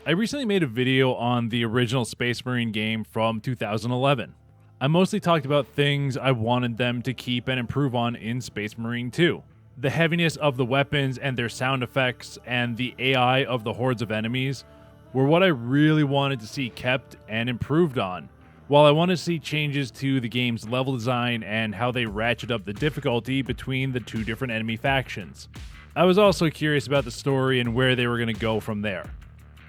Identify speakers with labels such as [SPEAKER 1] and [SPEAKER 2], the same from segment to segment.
[SPEAKER 1] I recently made a video on the original Space Marine game from 2011. I mostly talked about things I wanted them to keep and improve on in Space Marine 2. The heaviness of the weapons and their sound effects and the AI of the hordes of enemies were what I really wanted to see kept and improved on, while I want to see changes to the game's level design and how they ratchet up the difficulty between the two different enemy factions. I was also curious about the story and where they were going to go from there.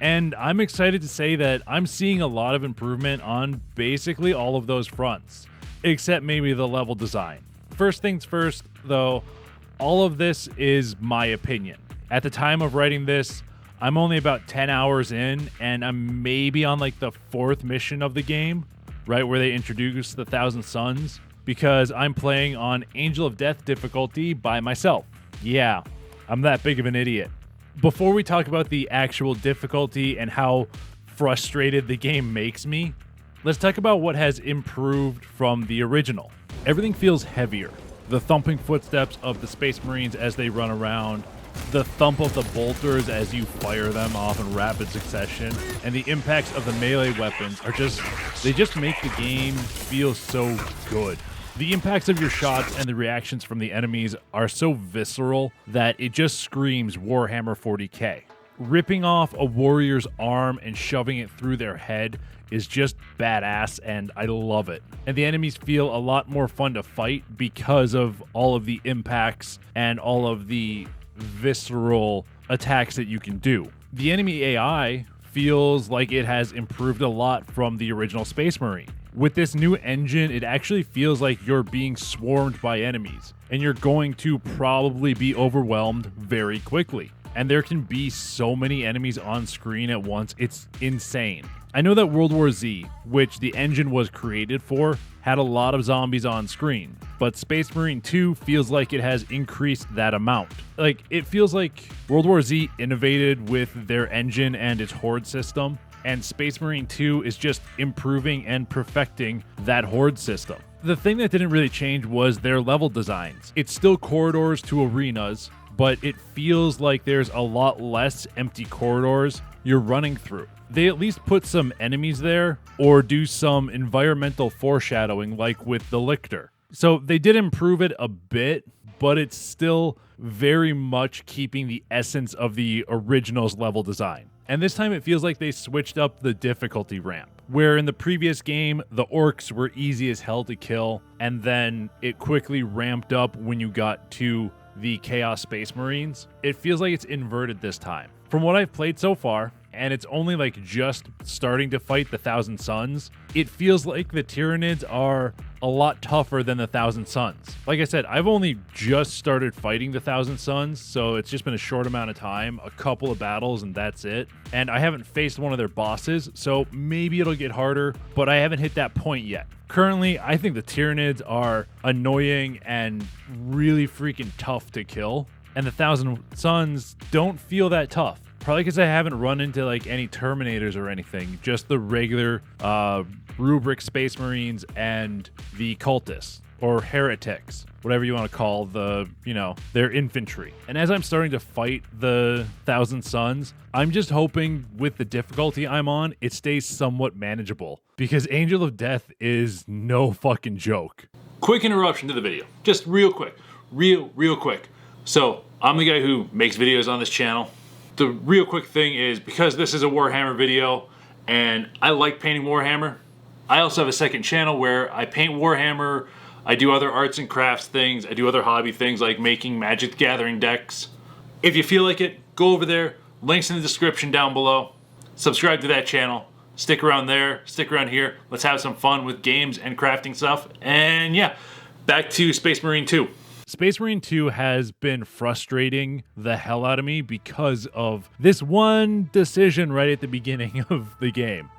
[SPEAKER 1] And I'm excited to say that I'm seeing a lot of improvement on basically all of those fronts, except maybe the level design. First things first, though, all of this is my opinion. At the time of writing this, I'm only about 10 hours in, and I'm maybe on like the 4th mission of the game, right, where they introduce the Thousand Suns, because I'm playing on Angel of Death difficulty by myself. Yeah, I'm that big of an idiot. Before we talk about the actual difficulty and how frustrated the game makes me, let's talk about what has improved from the original. Everything feels heavier. The thumping footsteps of the Space Marines as they run around, the thump of the bolters as you fire them off in rapid succession, and the impacts of the melee weapons they just make the game feel so good. The impacts of your shots and the reactions from the enemies are so visceral that it just screams Warhammer 40k. Ripping off a warrior's arm and shoving it through their head is just badass, and I love it. And the enemies feel a lot more fun to fight because of all of the impacts and all of the visceral attacks that you can do. The enemy AI feels like it has improved a lot from the original Space Marine. With this new engine, it actually feels like you're being swarmed by enemies, and you're going to probably be overwhelmed very quickly. And there can be so many enemies on screen at once, it's insane. I know that World War Z, which the engine was created for, had a lot of zombies on screen, but Space Marine 2 feels like it has increased that amount. Like, it feels like World War Z innovated with their engine and its horde system, and Space Marine 2 is just improving and perfecting that horde system. The thing that didn't really change was their level designs. It's still corridors to arenas, but it feels like there's a lot less empty corridors you're running through. They at least put some enemies there or do some environmental foreshadowing like with the Lictor. So they did improve it a bit, but it's still very much keeping the essence of the original's level design. And this time it feels like they switched up the difficulty ramp, where in the previous game, the orcs were easy as hell to kill, and then it quickly ramped up when you got to the Chaos Space Marines. It feels like it's inverted this time. From what I've played so far, and it's only like just starting to fight the Thousand Suns, it feels like the Tyranids are a lot tougher than the Thousand Suns. Like I said, I've only just started fighting the Thousand Suns, so it's just been a short amount of time, a couple of battles, and that's it. And I haven't faced one of their bosses, so maybe it'll get harder, but I haven't hit that point yet. Currently, I think the Tyranids are annoying and really freaking tough to kill, and the Thousand Suns don't feel that tough. Probably because I haven't run into like any Terminators or anything, just the regular Rubric Space Marines and the Cultists or Heretics, whatever you want to call their infantry. And as I'm starting to fight the Thousand Suns, I'm just hoping with the difficulty I'm on, it stays somewhat manageable, because Angel of Death is no fucking joke.
[SPEAKER 2] Quick interruption to the video, just real quick. So I'm the guy who makes videos on this channel. The real quick thing is, because this is a Warhammer video and I like painting Warhammer, I also have a second channel where I paint Warhammer, I do other arts and crafts things, I do other hobby things like making Magic the Gathering decks. If you feel like it, go over there, links in the description down below, subscribe to that channel, stick around there, stick around here, let's have some fun with games and crafting stuff, and yeah, back to Space Marine 2.
[SPEAKER 1] Space Marine 2 has been frustrating the hell out of me because of this one decision right at the beginning of the game.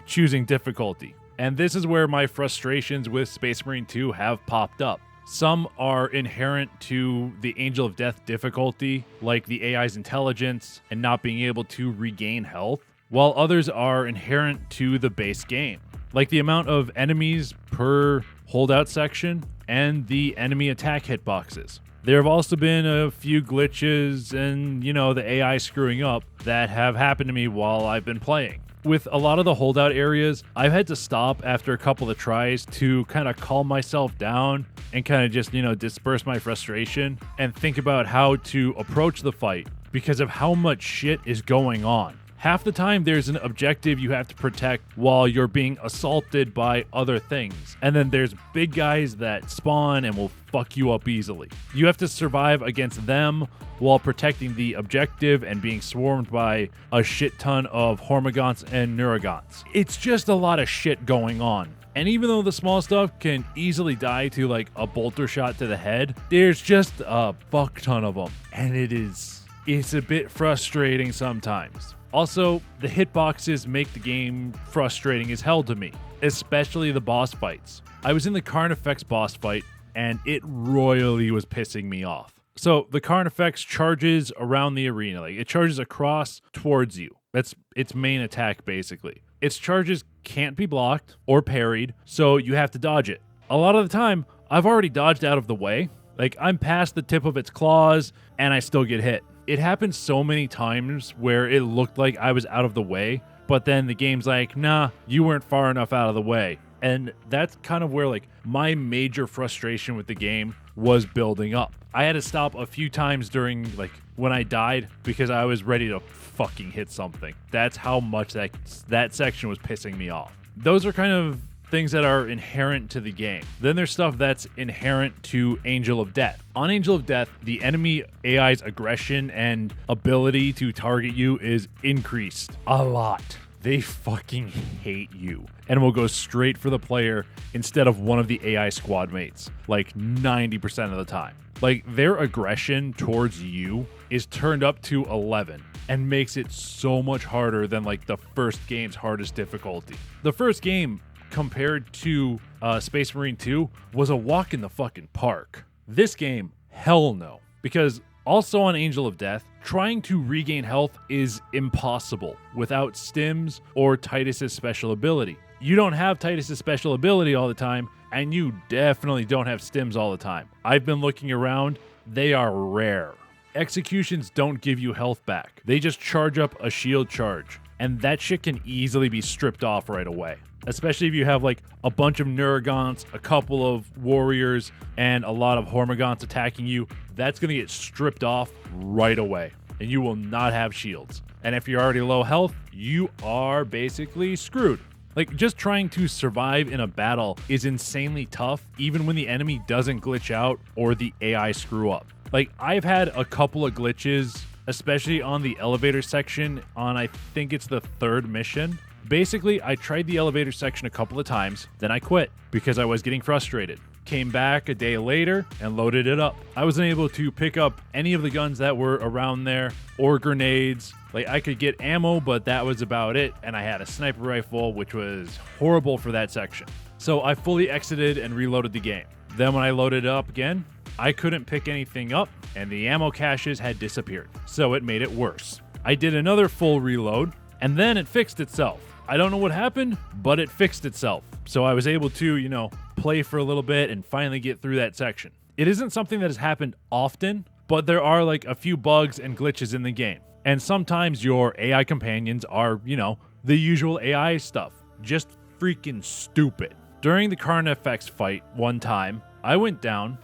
[SPEAKER 1] Choosing difficulty. And this is where my frustrations with Space Marine 2 have popped up. Some are inherent to the Angel of Death difficulty, like the AI's intelligence and not being able to regain health, while others are inherent to the base game, like the amount of enemies per holdout section and the enemy attack hitboxes. There have also been a few glitches and, the AI screwing up that have happened to me while I've been playing. With a lot of the holdout areas, I've had to stop after a couple of tries to kind of calm myself down and kind of just, disperse my frustration and think about how to approach the fight because of how much shit is going on. Half the time, there's an objective you have to protect while you're being assaulted by other things. And then there's big guys that spawn and will fuck you up easily. You have to survive against them while protecting the objective and being swarmed by a shit ton of Hormagaunts and Neurogons. It's just a lot of shit going on. And even though the small stuff can easily die to like a bolter shot to the head, there's just a fuck ton of them. And it's a bit frustrating sometimes. Also, the hitboxes make the game frustrating as hell to me, especially the boss fights. I was in the Carnifex boss fight, and it royally was pissing me off. So, the Carnifex charges around the arena. Like, it charges across towards you. That's its main attack, basically. Its charges can't be blocked or parried, so you have to dodge it. A lot of the time, I've already dodged out of the way. Like, I'm past the tip of its claws, and I still get hit. It happened so many times where it looked like I was out of the way, but then the game's like, nah, you weren't far enough out of the way. And that's kind of where like my major frustration with the game was building up. I had to stop a few times during like when I died because I was ready to fucking hit something. That's how much that section was pissing me off. Those are kind of things that are inherent to the game. Then there's stuff that's inherent to Angel of Death. On Angel of Death, the enemy AI's aggression and ability to target you is increased a lot. They fucking hate you and will go straight for the player instead of one of the AI squad mates, like 90% of the time. Like, their aggression towards you is turned up to 11 and makes it so much harder than like the first game's hardest difficulty. The first game compared to Space Marine 2 was a walk in the fucking park. This game, hell no. Because also on Angel of Death, trying to regain health is impossible without stims or Titus's special ability. You don't have Titus's special ability all the time, and you definitely don't have stims all the time. I've been looking around, they are rare. Executions don't give you health back. They just charge up a shield charge, and that shit can easily be stripped off right away. Especially if you have like a bunch of Neurogons, a couple of warriors, and a lot of Hormagaunts attacking you, that's going to get stripped off right away, and you will not have shields. And if you're already low health, you are basically screwed. Like, just trying to survive in a battle is insanely tough, even when the enemy doesn't glitch out or the AI screw up. Like, I've had a couple of glitches, especially on the elevator section on, I think it's the third mission. Basically, I tried the elevator section a couple of times, then I quit because I was getting frustrated. Came back a day later and loaded it up. I wasn't able to pick up any of the guns that were around there or grenades. Like, I could get ammo, but that was about it, and I had a sniper rifle, which was horrible for that section. So I fully exited and reloaded the game. Then when I loaded it up again, I couldn't pick anything up, and the ammo caches had disappeared, so it made it worse. I did another full reload, and then it fixed itself. I don't know what happened, but it fixed itself. So I was able to, play for a little bit and finally get through that section. It isn't something that has happened often, but there are like a few bugs and glitches in the game. And sometimes your AI companions are, the usual AI stuff. Just freaking stupid. During the Carnifex fight one time, I went down,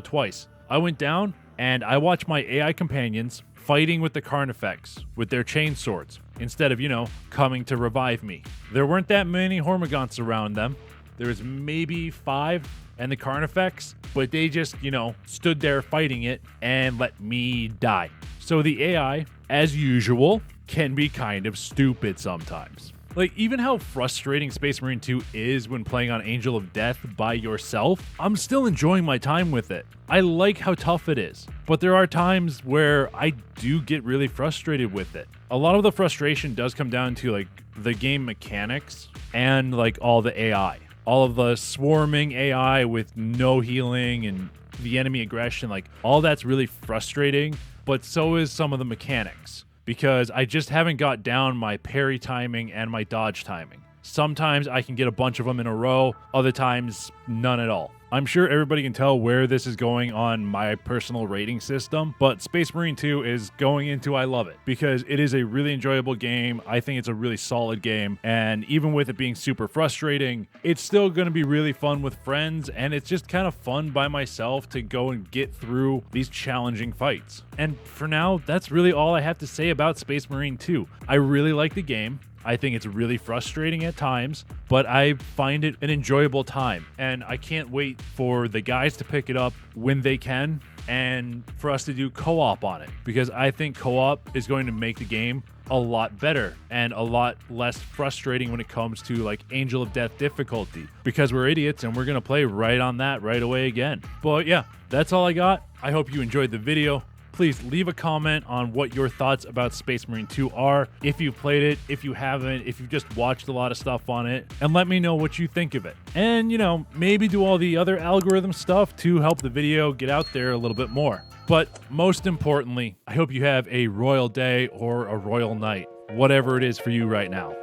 [SPEAKER 1] twice. I went down and I watched my AI companions fighting with the Carnifex with their chain swords instead of, coming to revive me. There weren't that many Hormagaunts around them. There was maybe 5 and the Carnifex, but they just, stood there fighting it and let me die. So the AI, as usual, can be kind of stupid sometimes. Like, even how frustrating Space Marine 2 is when playing on Angel of Death by yourself, I'm still enjoying my time with it. I like how tough it is, but there are times where I do get really frustrated with it. A lot of the frustration does come down to, like, the game mechanics and, like, all the AI. All of the swarming AI with no healing and the enemy aggression, like, all that's really frustrating, but so is some of the mechanics. Because I just haven't got down my parry timing and my dodge timing. Sometimes I can get a bunch of them in a row, other times none at all. I'm sure everybody can tell where this is going on my personal rating system, but Space Marine 2 is going into I love it because it is a really enjoyable game. I think it's a really solid game, and even with it being super frustrating, it's still going to be really fun with friends, and it's just kind of fun by myself to go and get through these challenging fights. And for now, that's really all I have to say about Space Marine 2. I really like the game. I think it's really frustrating at times, but I find it an enjoyable time. And I can't wait for the guys to pick it up when they can and for us to do co-op on it, because I think co-op is going to make the game a lot better and a lot less frustrating when it comes to like Angel of Death difficulty, because we're idiots and we're going to play right on that right away again. But yeah, that's all I got. I hope you enjoyed the video. Please leave a comment on what your thoughts about Space Marine 2 are, if you've played it, if you haven't, if you've just watched a lot of stuff on it, and let me know what you think of it. And, you know, maybe do all the other algorithm stuff to help the video get out there a little bit more. But most importantly, I hope you have a royal day or a royal night, whatever it is for you right now.